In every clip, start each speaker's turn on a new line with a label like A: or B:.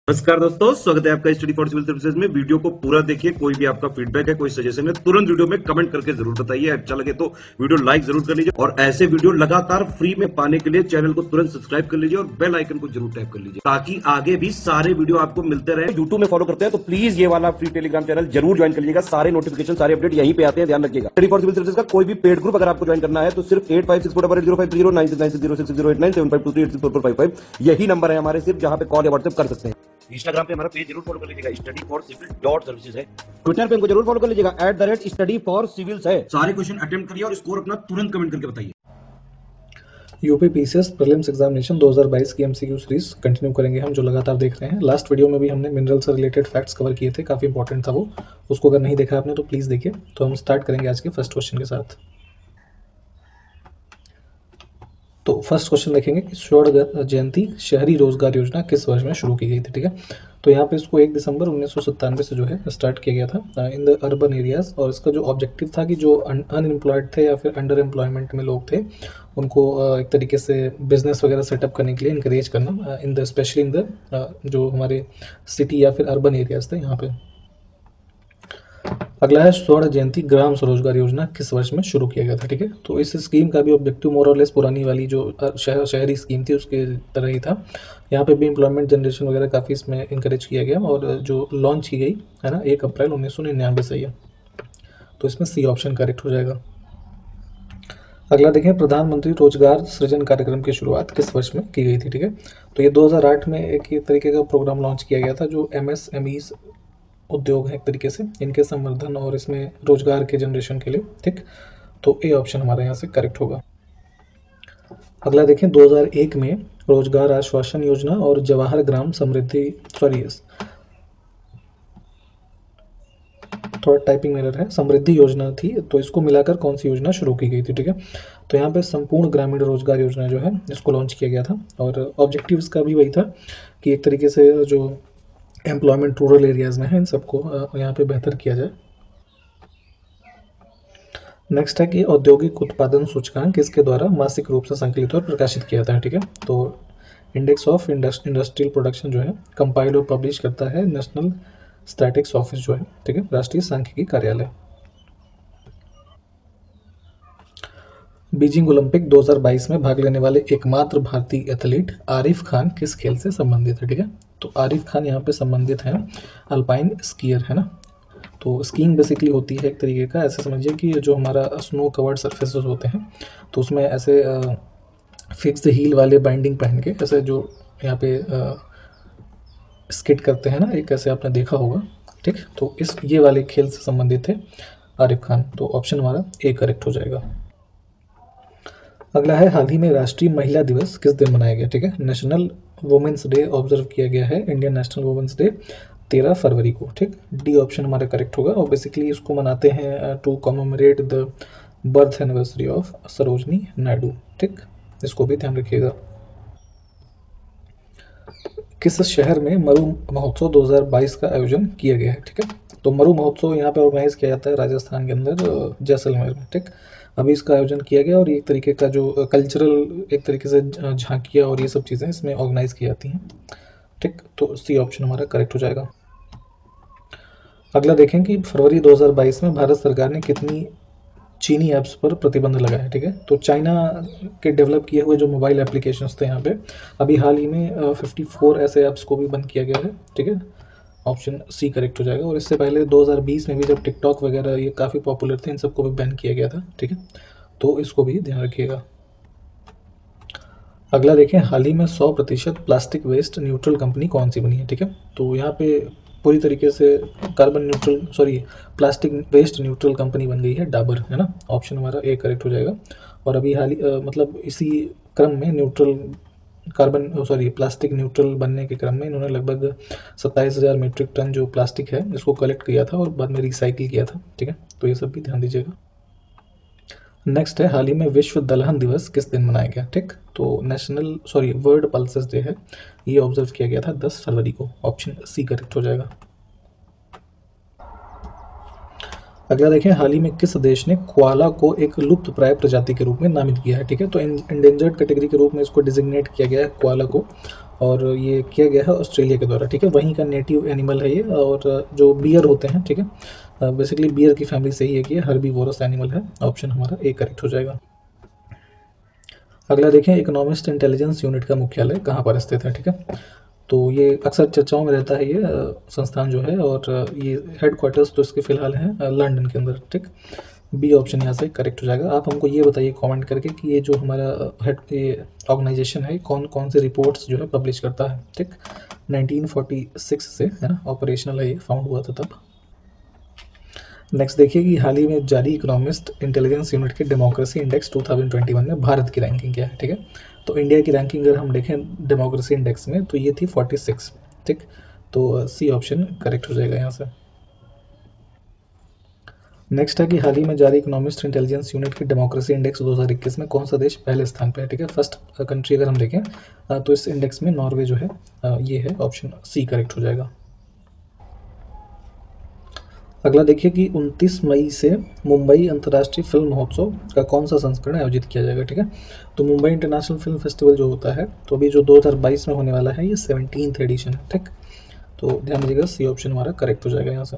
A: नमस्कार दोस्तों, स्वागत है आपका स्टडी फॉर सिविल सर्विसेज में। वीडियो को पूरा देखिए। कोई भी आपका फीडबैक है, कोई सजेशन है, तुरंत वीडियो में कमेंट करके जरूर बताइए। अच्छा लगे तो वीडियो लाइक जरूर कर लीजिए और ऐसे वीडियो लगातार फ्री में पाने के लिए चैनल को तुरंत सब्सक्राइब कर लीजिए और बेल आइकन को जरूर टैप कर लीजिए ताकि आगे भी सारे वीडियो आपको मिलते रहे। यूट्यूब में फॉलो करते हैं तो प्लीज ये वाला फ्री टेलीग्राम चैनल जरूर ज्वाइन कर लीजिएगा। सारे नोटिफिकेशन, सारे अपडेट यहीं पे आते हैं, ध्यान रखिएगा। स्टडी फॉर सिविल सर्विसेज का कोई भी पेड ग्रुप अगर आपको ज्वाइन करना है तो सिर्फ 856480560660897523864455 यही नंबर है हमारे, सिर्फ जहां पे कॉल या व्हाट्सएप कर सकते हैं। इंस्टाग्राम पे हमारा पेज जरूर फॉलो कर लीजिएगा, study for civil dot services है। ट्विटर पे हमको जरूर फॉलो कर लीजिएगा, @स्टडी फॉर सिविल्स है। सारे क्वेश्चन अटेम्प्ट करिए और स्कोर अपना तुरंत कमेंट करके बताइए।
B: यूपी पीसीएस प्रीलिम्स एग्जामिनेशन 2022 की एमसीक्यू सीरीज कंटिन्यू करेंगे हम, जो लगातार देख रहे हैं। लास्ट वीडियो में भी हमने मिनरल से रिलेटेड फैक्ट्स कवर किए थे, काफ़ी इंपॉर्टेंट था वो। उसको अगर नहीं देखा आपने तो प्लीज़ देखिए। तो हम स्टार्ट करेंगे आज के फर्स्ट क्वेश्चन के साथ। तो फर्स्ट क्वेश्चन देखेंगे कि स्वर्ण जयंती शहरी रोजगार योजना किस वर्ष में शुरू की गई थी। ठीक है, तो यहाँ पे इसको 1 दिसंबर 1997 से जो है स्टार्ट किया गया था इन द अर्बन एरियाज। और इसका जो ऑब्जेक्टिव था कि जो अनएम्प्लॉयड थे या फिर अंडर एम्प्लॉयमेंट में लोग थे उनको एक तरीके से बिजनेस वगैरह सेटअप करने के लिए इंकरेज करना in the specially in the जो हमारे सिटी या फिर अर्बन एरियाज थे यहाँ पे। अगला है स्वर्ण जयंती ग्राम स्वरोजगार योजना किस वर्ष में शुरू किया गया था। ठीक है, तो इस स्कीम का भी ऑब्जेक्टिव मोर और लेस पुरानी वाली जो शहरी स्कीम थी उसके तरह ही था। यहाँ पे भी एम्प्लॉयमेंट जनरेशन वगैरह काफ़ी इसमें इंकरेज किया गया और जो लॉन्च की गई है ना 1 अप्रैल 1999 से है। तो इसमें सी ऑप्शन करेक्ट हो जाएगा। अगला देखें, प्रधानमंत्री रोजगार सृजन कार्यक्रम की शुरुआत किस वर्ष में की गई थी। ठीक है, तो ये 2008 में एक ये तरीके का प्रोग्राम लॉन्च किया गया था जो MSMEs उद्योग है एक तरीके से, इनके संवर्धन और इसमें रोजगार के जनरेशन के लिए। ठीक, तो ए ऑप्शन हमारे यहाँ से करेक्ट होगा। अगला देखें, 2001 में रोजगार आश्वासन योजना और जवाहर ग्राम समृद्धि थोड़ा टाइपिंग एरर है, समृद्धि योजना थी, तो इसको मिलाकर कौन सी योजना शुरू की गई थी। ठीक है, तो यहाँ पे संपूर्ण ग्रामीण रोजगार योजना जो है इसको लॉन्च किया गया था और ऑब्जेक्टिव इसका भी वही था कि एक तरीके से जो एम्प्लॉयमेंट रूरल एरियाज में है इन सबको यहाँ पे बेहतर किया जाए। नेक्स्ट है कि औद्योगिक उत्पादन सूचकांक किसके द्वारा मासिक रूप से संकलित और प्रकाशित किया जाता है। ठीक है, तो इंडेक्स ऑफ इंडस्ट्रियल प्रोडक्शन जो है कंपाइल और पब्लिश करता है नेशनल स्टैटिक्स ऑफिस जो है, ठीक है, राष्ट्रीय सांख्यिकी कार्यालय। बीजिंग ओलंपिक 2022 में भाग लेने वाले एकमात्र भारतीय एथलीट आरिफ खान किस खेल से संबंधित है। ठीक है, तो आरिफ खान यहाँ पे संबंधित है अल्पाइन स्कीयर, है ना। तो स्कीइंग बेसिकली होती है एक तरीके का, ऐसे समझिए कि जो हमारा स्नो कवर्ड सर्फेसेस होते हैं तो उसमें ऐसे फिक्स्ड हील वाले बाइंडिंग पहन के ऐसे जो यहाँ पे स्किट करते हैं ना, एक ऐसे आपने देखा होगा। ठीक, तो इस ये वाले खेल से संबंधित है आरिफ खान, तो ऑप्शन हमारा ए करेक्ट हो जाएगा। अगला है, हाल ही में राष्ट्रीय महिला दिवस किस दिन मनाया गया। ठीक है, नेशनल वुमेन्स डे ऑब्जर्व किया गया है, इंडियन नेशनल वुमेन्स डे 13 फरवरी को। ठीक, डी ऑप्शन हमारा करेक्ट होगा। और बेसिकली इसको मनाते हैं to commemorate the birth anniversary of Sarojini Naidu. ठीक, इसको भी ध्यान रखिएगा। किस शहर में मरु महोत्सव 2022 का आयोजन किया गया है। ठीक है, तो मरु महोत्सव यहाँ पे ऑर्गेनाइज किया जाता है राजस्थान के अंदर जैसलमेर में। ठीक, अभी इसका आयोजन किया गया और ये एक तरीके का जो कल्चरल एक तरीके से झांकियाँ और ये सब चीज़ें इसमें ऑर्गेनाइज की जाती हैं। ठीक, तो सी ऑप्शन हमारा करेक्ट हो जाएगा। अगला देखें कि फरवरी 2022 में भारत सरकार ने कितनी चीनी ऐप्स पर प्रतिबंध लगाया। ठीक है, तो चाइना के डेवलप किए हुए जो मोबाइल एप्लीकेशंस थे यहाँ पे अभी हाल ही में 54 ऐसे ऐप्स को भी बंद किया गया है। ठीक है, ऑप्शन सी करेक्ट हो जाएगा। और इससे पहले 2020 में भी जब टिकटॉक वगैरह ये काफ़ी पॉपुलर थे, इन सबको भी बैन किया गया था। ठीक है, तो इसको भी ध्यान रखिएगा। अगला देखें, हाल ही में 100% प्लास्टिक वेस्ट न्यूट्रल कंपनी कौन सी बनी है। ठीक है, तो यहाँ पे पूरी तरीके से प्लास्टिक वेस्ट न्यूट्रल कंपनी बन गई है डाबर, है ना। ऑप्शन हमारा ए करेक्ट हो जाएगा। और अभी मतलब इसी क्रम में प्लास्टिक न्यूट्रल बनने के क्रम में इन्होंने लगभग 27,000 मीट्रिक टन जो प्लास्टिक है इसको कलेक्ट किया था और बाद में रिसाइकिल किया था। ठीक है, तो ये सब भी ध्यान दीजिएगा। नेक्स्ट है, हाल ही में विश्व दलहन दिवस किस दिन मनाया गया। ठीक, तो वर्ल्ड पल्सेस डे है, ये ऑब्जर्व किया गया था 10 फरवरी को। ऑप्शन सी करेक्ट हो जाएगा। अगला देखें, हाल ही में किस देश ने कोआला को एक लुप्त प्राय प्रजाति के रूप में नामित किया है। ठीक है, तो इंडेंजर्ड कैटेगरी के रूप में इसको डिजिग्नेट किया गया है कोआला को। और ये किया गया है ऑस्ट्रेलिया के द्वारा, ठीक है। वहीं का नेटिव एनिमल है ये, और जो बियर होते हैं, ठीक है, बेसिकली बियर की फैमिली से ही है कि ये हर्बीवोरस एनिमल है। ऑप्शन हमारा ए करेक्ट हो जाएगा। अगला देखें, इकोनॉमिस्ट इंटेलिजेंस यूनिट का मुख्यालय कहाँ पर स्थित है, ठीक है। तो ये अक्सर चर्चाओं में रहता है ये संस्थान जो है, और ये हेडक्वार्टर्स तो इसके फिलहाल है लंदन के अंदर, ठीक। बी ऑप्शन यहाँ से करेक्ट हो जाएगा। आप हमको ये बताइए कमेंट करके कि ये जो हमारा हेड ये ऑर्गेनाइजेशन है कौन कौन से रिपोर्ट्स जो है पब्लिश करता है, ठीक। 1946 से है ना ऑपरेशनल है, ये फाउंड हुआ था तब। नेक्स्ट देखिए कि हाल ही में जारी इकोनॉमिस्ट इंटेलिजेंस यूनिट के डेमोक्रेसी इंडेक्स 2021 में भारत की रैंकिंग क्या है, ठीक है। तो इंडिया की रैंकिंग अगर हम देखें डेमोक्रेसी इंडेक्स में तो ये थी 46, ठीक। तो सी ऑप्शन करेक्ट हो जाएगा यहाँ से। नेक्स्ट है कि हाल ही में जारी इकोनॉमिस्ट इंटेलिजेंस यूनिट के डेमोक्रेसी इंडेक्स 2021 में कौन सा देश पहले स्थान पे है, ठीक है। फर्स्ट कंट्री अगर हम देखें तो इस इंडेक्स में नॉर्वे जो है ये है, ऑप्शन सी करेक्ट हो जाएगा। अगला देखिए कि 29 मई से मुंबई अंतर्राष्ट्रीय फिल्म महोत्सव का कौन सा संस्करण आयोजित किया जाएगा, ठीक है। तो मुंबई इंटरनेशनल फिल्म फेस्टिवल जो होता है तो अभी जो 2022 में होने वाला है ये 17th एडिशन है, ठीक। तो ध्यान दीजिएगा, सी ऑप्शन हमारा करेक्ट हो जाएगा यहाँ से।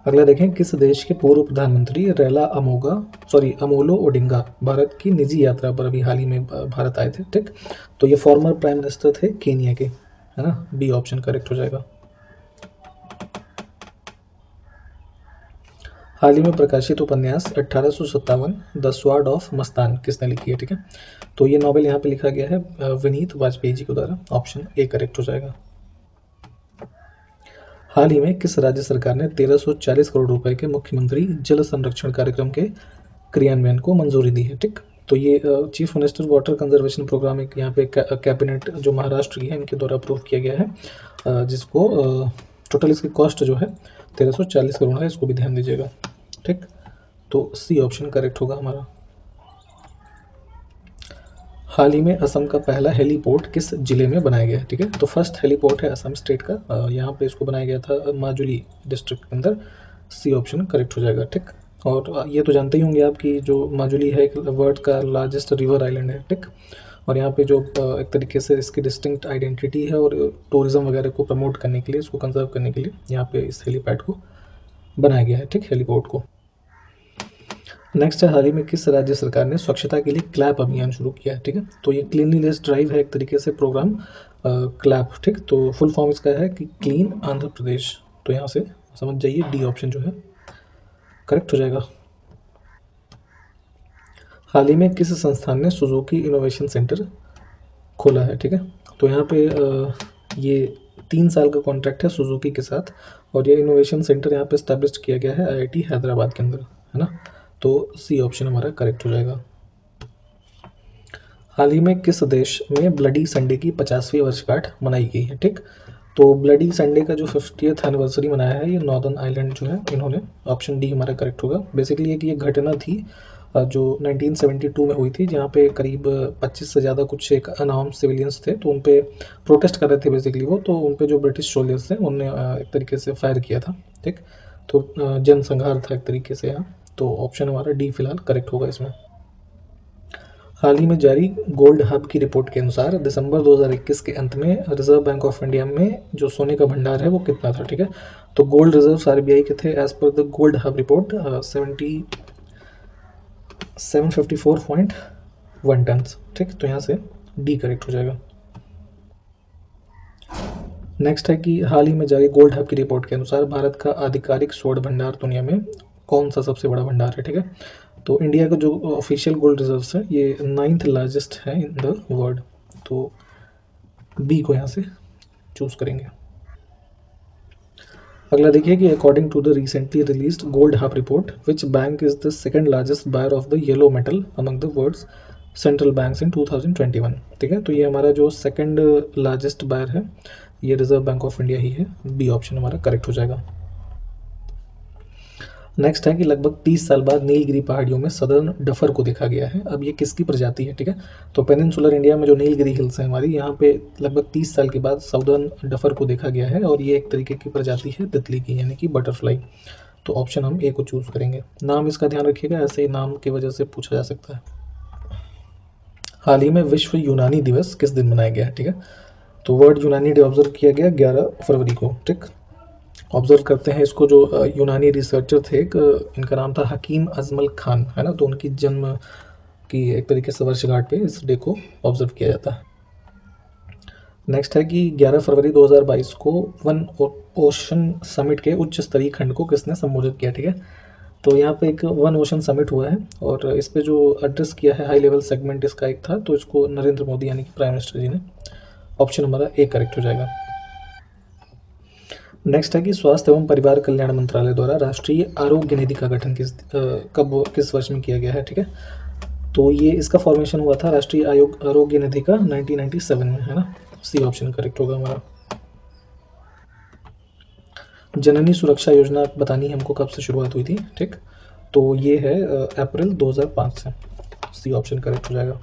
B: अगला देखें, किस देश के पूर्व प्रधानमंत्री रेला अमोलो ओडिंगा भारत की निजी यात्रा पर अभी हाल ही में भारत आए थे, ठीक। तो ये फॉर्मर प्राइम मिनिस्टर थे केनिया के, है ना। बी ऑप्शन करेक्ट हो जाएगा। हाल ही में प्रकाशित उपन्यास 1857 द स्वार्ड ऑफ मस्तान किसने लिखी है, ठीक है। तो ये नॉवेल यहाँ पे लिखा गया है विनीत वाजपेयी जी के द्वारा। ऑप्शन ए करेक्ट हो जाएगा। हाल ही में किस राज्य सरकार ने 1340 करोड़ रुपए के मुख्यमंत्री जल संरक्षण कार्यक्रम के क्रियान्वयन को मंजूरी दी है, ठीक। तो ये chief minister water conservation programme एक यहाँ पे कैबिनेट जो महाराष्ट्र की है इनके द्वारा अप्रूव किया गया है, जिसको टोटल इसकी कॉस्ट जो है 1340 करोड़ है, इसको भी ध्यान दीजिएगा, ठीक। तो सी ऑप्शन करेक्ट होगा हमारा। हाल ही में असम का पहला हेलीपोर्ट किस जिले में बनाया गया है, ठीक है। तो फर्स्ट हेलीपोर्ट है असम स्टेट का, यहाँ पे इसको बनाया गया था माजुली डिस्ट्रिक्ट के अंदर। सी ऑप्शन करेक्ट हो जाएगा, ठीक। और ये तो जानते ही होंगे आप कि जो माजुली है वर्ल्ड का लार्जेस्ट रिवर आइलैंड है, ठीक। और यहाँ पे जो एक तरीके से इसकी डिस्टिंक्ट आइडेंटिटी है और टूरिज्म वगैरह को प्रमोट करने के लिए, इसको कंजर्व करने के लिए यहाँ पे इस हेलीपैड को बनाया गया है, ठीक, हेलीपोर्ट को। नेक्स्ट है, हाल ही में किस राज्य सरकार ने स्वच्छता के लिए क्लैप अभियान शुरू किया है, ठीक है। तो ये क्लीनलीनेस ड्राइव है एक तरीके से प्रोग्राम क्लैप, ठीक। तो फुल फॉर्म इसका है कि क्लीन आंध्र प्रदेश। तो यहाँ से समझ जाइए डी ऑप्शन जो है करेक्ट हो जाएगा। हाल ही में किस संस्थान ने सुजुकी इनोवेशन सेंटर खोला है, ठीक है। तो यहाँ पे ये 3 साल का कॉन्ट्रैक्ट है सुजुकी के साथ, और ये इनोवेशन सेंटर यहाँ पे इस्टेब्लिश किया गया है IIT हैदराबाद के अंदर, है ना। तो सी ऑप्शन हमारा करेक्ट हो जाएगा। हाल ही में किस देश में ब्लडी संडे की 50वीं वर्षगांठ मनाई गई है, ठीक। तो ब्लडी संडे का जो 50th एनिवर्सरी मनाया है ये नॉर्दर्न आइलैंड जो है इन्होंने। ऑप्शन डी हमारा करेक्ट होगा। बेसिकली ये घटना थी जो 1972 में हुई थी, जहाँ पे करीब 25 से ज़्यादा कुछ एक अनआर्म्ड सिविलियंस थे, तो उन पे प्रोटेस्ट कर रहे थे बेसिकली वो, तो उन पे जो ब्रिटिश सोल्जर्स थे उनने एक तरीके से फायर किया था, ठीक। तो जनसंहार था एक तरीके से यहाँ। तो ऑप्शन हमारा डी फिलहाल करेक्ट होगा इसमें। हाल ही में जारी गोल्ड हब की रिपोर्ट के अनुसार दिसंबर 2021 के अंत में रिजर्व बैंक ऑफ इंडिया में जो सोने का भंडार है वो कितना था, ठीक है। तो गोल्ड रिजर्व RBI के थे as per the gold hub report 754.1 ton, ठीक। तो यहाँ से डी करेक्ट हो जाएगा। नेक्स्ट है कि हाल ही में जारी गोल्ड हब की रिपोर्ट के अनुसार भारत का आधिकारिक स्वर्ण भंडार दुनिया में कौन सा सबसे बड़ा भंडार है, ठीक है। तो इंडिया का जो ऑफिशियल गोल्ड रिजर्व्स है ये 9th लार्जेस्ट है इन द वर्ल्ड। तो बी को यहाँ से चूज करेंगे। अगला देखिए कि according to the recently released gold hub report which bank is the second largest buyer of the yellow metal among the world's central banks in 2021, ठीक है। तो ये हमारा जो सेकंड लार्जेस्ट बायर है ये रिजर्व बैंक ऑफ इंडिया ही है। बी ऑप्शन हमारा करेक्ट हो जाएगा। नेक्स्ट है कि लगभग 30 साल बाद नीलगिरी पहाड़ियों में सदर्न डफर को देखा गया है। अब ये किसकी प्रजाति है, ठीक है। तो पेनिनसुलर इंडिया में जो नीलगिरी हिल्स है हमारी, यहाँ पे लगभग 30 साल के बाद सदर्न डफर को देखा गया है, और ये एक तरीके की प्रजाति है तितली की, यानी कि बटरफ्लाई। तो ऑप्शन हम ए को चूज करेंगे। नाम इसका ध्यान रखिएगा, ऐसे ही नाम की वजह से पूछा जा सकता है। हाल ही में विश्व यूनानी दिवस किस दिन मनाया गया है, ठीक है। तो वर्ल्ड यूनानी डे ऑब्जर्व किया गया 11 फरवरी को, ठीक। ऑब्जर्व करते हैं इसको, जो यूनानी रिसर्चर थे, इनका नाम था हकीम अजमल खान, है ना। तो उनकी जन्म की एक तरीके से वर्षगांठ पे इस डे को ऑब्जर्व किया जाता है। नेक्स्ट है कि 11 फरवरी 2022 को वन ओशन समिट के उच्च स्तरीय खंड को किसने संबोधित किया, ठीक है। तो यहाँ पे एक वन ओशन समिट हुआ है और इस पे जो एड्रेस किया है हाई लेवल सेगमेंट इसका एक था, तो इसको नरेंद्र मोदी यानी कि प्राइम मिनिस्टर जी ने। ऑप्शन हमारा ए करेक्ट हो जाएगा। नेक्स्ट है कि स्वास्थ्य एवं परिवार कल्याण मंत्रालय द्वारा राष्ट्रीय आरोग्य निधि का गठन किस वर्ष में किया गया है, ठीक है। तो ये इसका फॉर्मेशन हुआ था राष्ट्रीय आरोग्य निधि का 1997 में, है ना। सी ऑप्शन करेक्ट होगा हमारा। जननी सुरक्षा योजना बतानी हमको कब से शुरुआत हुई थी, ठीक। तो ये है अप्रैल 2005 से। सी ऑप्शन करेक्ट हो जाएगा।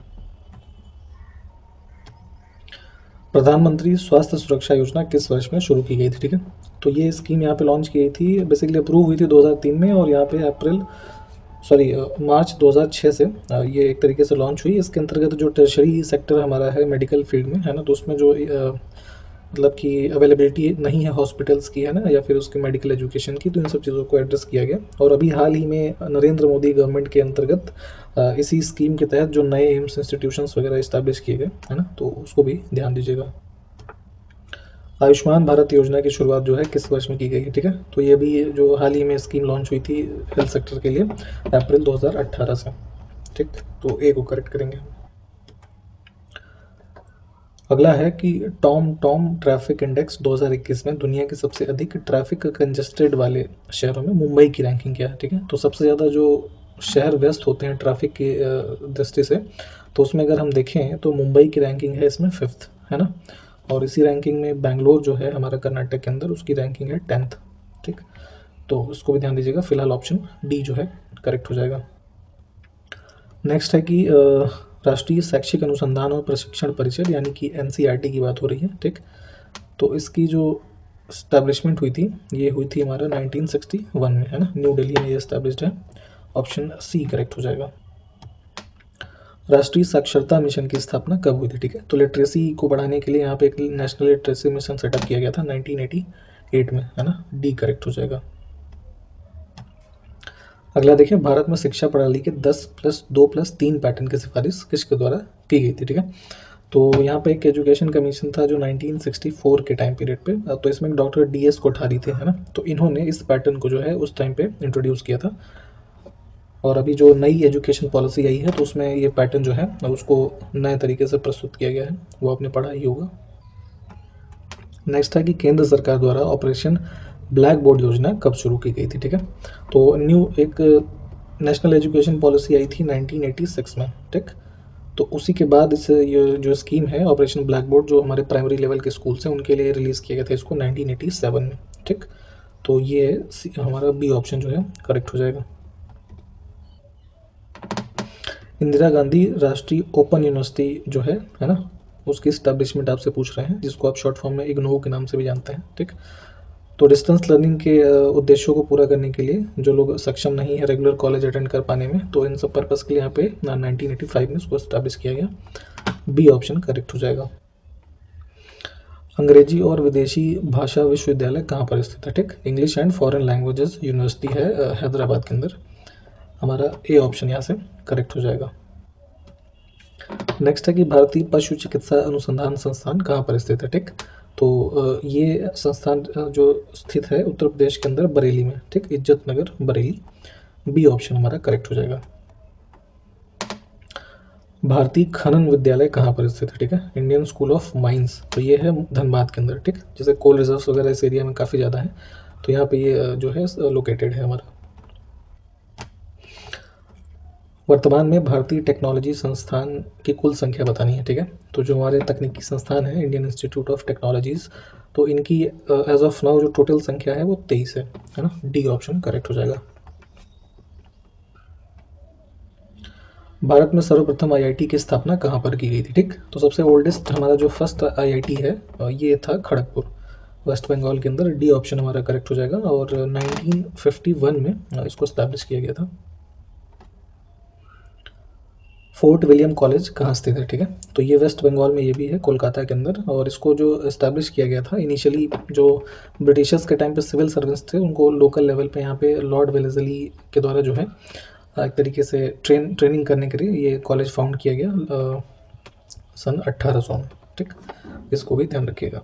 B: प्रधानमंत्री स्वास्थ्य सुरक्षा योजना किस वर्ष में शुरू की गई थी, ठीक है। तो ये स्कीम यहाँ पे लॉन्च की गई थी, बेसिकली अप्रूव हुई थी 2003 में और यहाँ पे मार्च 2006 से ये एक तरीके से लॉन्च हुई। इसके अंतर्गत जो टर्शरी सेक्टर हमारा है मेडिकल फील्ड में, है ना, तो उसमें जो मतलब कि अवेलेबिलिटी नहीं है हॉस्पिटल्स की, है ना, या फिर उसके मेडिकल एजुकेशन की, तो इन सब चीज़ों को एड्रेस किया गया। और अभी हाल ही में नरेंद्र मोदी गवर्नमेंट के अंतर्गत इसी स्कीम के तहत जो नए एम्स इंस्टीट्यूशंस वगैरह इस्टेब्लिश किए गए, है ना, तो उसको भी ध्यान दीजिएगा। आयुष्मान भारत योजना की शुरुआत जो है किस वर्ष में की गई है, ठीक है। तो ये भी जो हाल ही में स्कीम लॉन्च हुई थी हेल्थ सेक्टर के लिए अप्रैल 2018 से, ठीक। तो ए को करेक्ट करेंगे। अगला है कि टॉम ट्रैफिक इंडेक्स 2021 में दुनिया के सबसे अधिक ट्रैफिक कंजेस्टेड वाले शहरों में मुंबई की रैंकिंग क्या है, ठीक है। तो सबसे ज़्यादा जो शहर व्यस्त होते हैं ट्रैफिक की दृष्टि से, तो उसमें अगर हम देखें तो मुंबई की रैंकिंग है इसमें 5th, है ना। और इसी रैंकिंग में बेंगलोर जो है हमारा कर्नाटक के अंदर, उसकी रैंकिंग है 10th, ठीक। तो उसको भी ध्यान दीजिएगा। फिलहाल ऑप्शन डी जो है करेक्ट हो जाएगा। नेक्स्ट है कि राष्ट्रीय शैक्षिक अनुसंधान और प्रशिक्षण परिषद यानी कि NCERT की बात हो रही है, ठीक। तो इसकी जो स्टैब्लिशमेंट हुई थी, ये हुई थी हमारा 1961 में, है ना, न्यू दिल्ली में ये स्टैब्लिश्ड है। ऑप्शन सी करेक्ट हो जाएगा। राष्ट्रीय साक्षरता मिशन की स्थापना कब हुई थी, ठीक है। तो लिटरेसी को बढ़ाने के लिए यहाँ पे एक नेशनल लिटरेसी मिशन सेटअप किया गया था 1988 में, है ना। डी करेक्ट हो जाएगा। अगला देखिए, भारत में शिक्षा प्रणाली के 10+2+3 पैटर्न की सिफारिश किसके द्वारा की गई थी, ठीक है। तो यहाँ पे एक एजुकेशन कमीशन था जो 1964 के टाइम पीरियड पे, तो इसमें डॉक्टर DS कोठारी थे, है ना। तो इन्होंने इस पैटर्न को जो है उस टाइम पे इंट्रोड्यूस किया था। और अभी जो नई एजुकेशन पॉलिसी आई है तो उसमें ये पैटर्न जो है उसको नए तरीके से प्रस्तुत किया गया है, वो आपने पढ़ा ही होगा। नेक्स्ट है कि केंद्र सरकार द्वारा ऑपरेशन ब्लैक बोर्ड योजना कब शुरू की गई थी, ठीक है। तो न्यू एक नेशनल एजुकेशन पॉलिसी आई थी 1986 में, ठीक। तो उसी के बाद इस ये जो स्कीम है ऑपरेशन ब्लैक बोर्ड, जो हमारे प्राइमरी लेवल के स्कूल्स हैं उनके लिए रिलीज़ किया गया था इसको 1987 में, ठीक। तो ये हमारा बी ऑप्शन जो है करेक्ट हो जाएगा। इंदिरा गांधी राष्ट्रीय ओपन यूनिवर्सिटी जो है ना, उसकी स्टैब्लिशमेंट आपसे पूछ रहे हैं, जिसको आप शॉर्ट फॉर्म में इग्नू के नाम से भी जानते हैं, ठीक। तो डिस्टेंस लर्निंग के उद्देश्यों को पूरा करने के लिए जो लोग सक्षम नहीं है रेगुलर कॉलेज अटेंड कर पाने में, तो इन सब पर्पस के लिए यहाँ पे 1985 में उसको स्टैब्लिश किया गया। बी ऑप्शन करेक्ट हो जाएगा। अंग्रेजी और विदेशी भाषा विश्वविद्यालय कहाँ पर स्थित है, ठीक। English and foreign languages university है हैदराबाद के अंदर। हमारा ए ऑप्शन यहाँ से करेक्ट हो जाएगा। नेक्स्ट है कि भारतीय पशु चिकित्सा अनुसंधान संस्थान कहाँ पर स्थित है, ठीक। तो ये संस्थान जो स्थित है उत्तर प्रदेश के अंदर बरेली में, ठीक, इज्जत नगर बरेली। बी ऑप्शन हमारा करेक्ट हो जाएगा। भारतीय खनन विद्यालय कहाँ पर स्थित है, ठीक है। इंडियन स्कूल ऑफ माइंस, तो ये है धनबाद के अंदर, ठीक। जैसे कोल रिजर्व्स वगैरह इस एरिया में काफ़ी ज़्यादा है, तो यहाँ पे ये जो है लोकेटेड है हमारा। वर्तमान में भारतीय टेक्नोलॉजी संस्थान की कुल संख्या बतानी है, ठीक है। तो जो हमारे तकनीकी संस्थान है इंडियन इंस्टीट्यूट ऑफ टेक्नोलॉजीज, तो इनकी एज ऑफ नाउ जो टोटल संख्या है वो 23 है ना। डी ऑप्शन करेक्ट हो जाएगा। भारत में सर्वप्रथम IIT की स्थापना कहाँ पर की गई थी, ठीक। तो सबसे ओल्डेस्ट हमारा जो फर्स्ट IIT है ये था खड़गपुर, वेस्ट बंगाल के अंदर। डी ऑप्शन हमारा करेक्ट हो जाएगा। और 1951 में इसको स्टैब्लिश किया गया था। फोर्ट विलियम कॉलेज कहाँ स्थित है, ठीक है। तो ये वेस्ट बंगाल में ये भी है, कोलकाता के अंदर। और इसको जो इस्टेब्लिश किया गया था इनिशियली, जो ब्रिटिशर्स के टाइम पे सिविल सर्वेंट्स थे उनको लोकल लेवल पे यहाँ पे लॉर्ड वेलेस्ली के द्वारा जो है एक तरीके से ट्रेनिंग करने के लिए ये कॉलेज फाउंड किया गया सन 1800 में, ठीक। इसको भी ध्यान रखिएगा।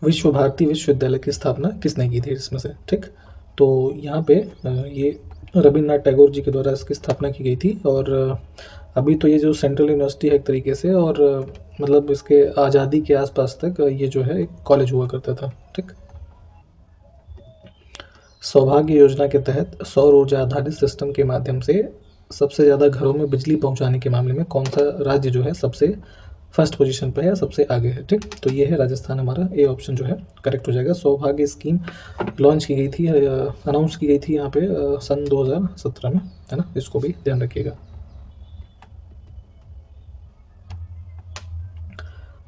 B: विश्व भारती विश्वविद्यालय की स्थापना किसने की थी इसमें से, ठीक। तो यहाँ पे ये रविन्द्रनाथ टैगोर जी के द्वारा इसकी स्थापना की गई थी। और अभी तो ये जो सेंट्रल यूनिवर्सिटी है एक तरीके से, और मतलब इसके आज़ादी के आसपास तक ये जो है एक कॉलेज हुआ करता था, ठीक। सौभाग्य योजना के तहत सौर ऊर्जा आधारित सिस्टम के माध्यम से सबसे ज़्यादा घरों में बिजली पहुंचाने के मामले में कौन सा राज्य जो है सबसे फर्स्ट पोजीशन पे है या सबसे आगे है, ठीक। तो ये है राजस्थान, हमारा ए ऑप्शन जो है करेक्ट हो जाएगा। सौभाग्य स्कीम लॉन्च की गई थी, अनाउंस की गई थी यहाँ पे सन 2017 में, है ना। इसको भी ध्यान रखिएगा।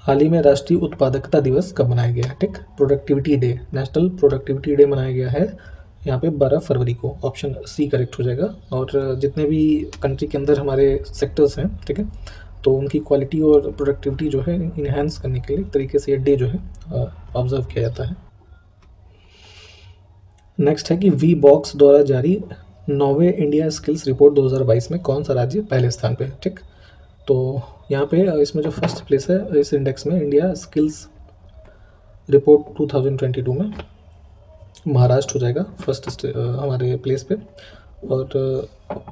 B: हाल ही में राष्ट्रीय उत्पादकता दिवस कब मनाया गया है, ठीक। Productivity day, national productivity day मनाया गया है यहाँ पे 12 फरवरी को। ऑप्शन सी करेक्ट हो जाएगा। और जितने भी कंट्री के अंदर हमारे सेक्टर्स हैं, ठीक है, तो उनकी क्वालिटी और प्रोडक्टिविटी जो है इन्हेंस करने के लिए एक तरीके से ये डे जो है ऑब्जर्व किया जाता है। नेक्स्ट है कि वी बॉक्स द्वारा जारी 9वें इंडिया स्किल्स रिपोर्ट 2022 में कौन सा राज्य पहले स्थान पे है, ठीक। तो यहाँ पे इसमें जो फर्स्ट प्लेस है इस इंडेक्स में इंडिया स्किल्स रिपोर्ट 2022 में महाराष्ट्र हो जाएगा फर्स्ट हमारे प्लेस पे। और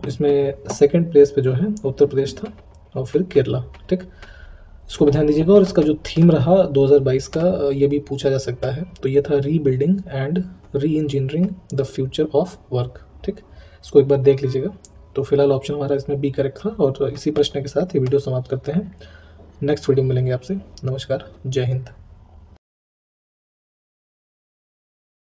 B: इसमें सेकंड प्लेस पे जो है उत्तर प्रदेश था, और फिर केरला, ठीक। इसको भी ध्यान दीजिएगा। और इसका जो थीम रहा 2022 का ये भी पूछा जा सकता है, तो ये था rebuilding and re engineering the future of work, ठीक। इसको एक बार देख लीजिएगा। तो फिलहाल ऑप्शन हमारा इसमें बी करेक्ट था। और इसी प्रश्न के साथ ये वीडियो समाप्त करते हैं। नेक्स्ट वीडियो में मिलेंगे आपसे। नमस्कार, जय हिंद।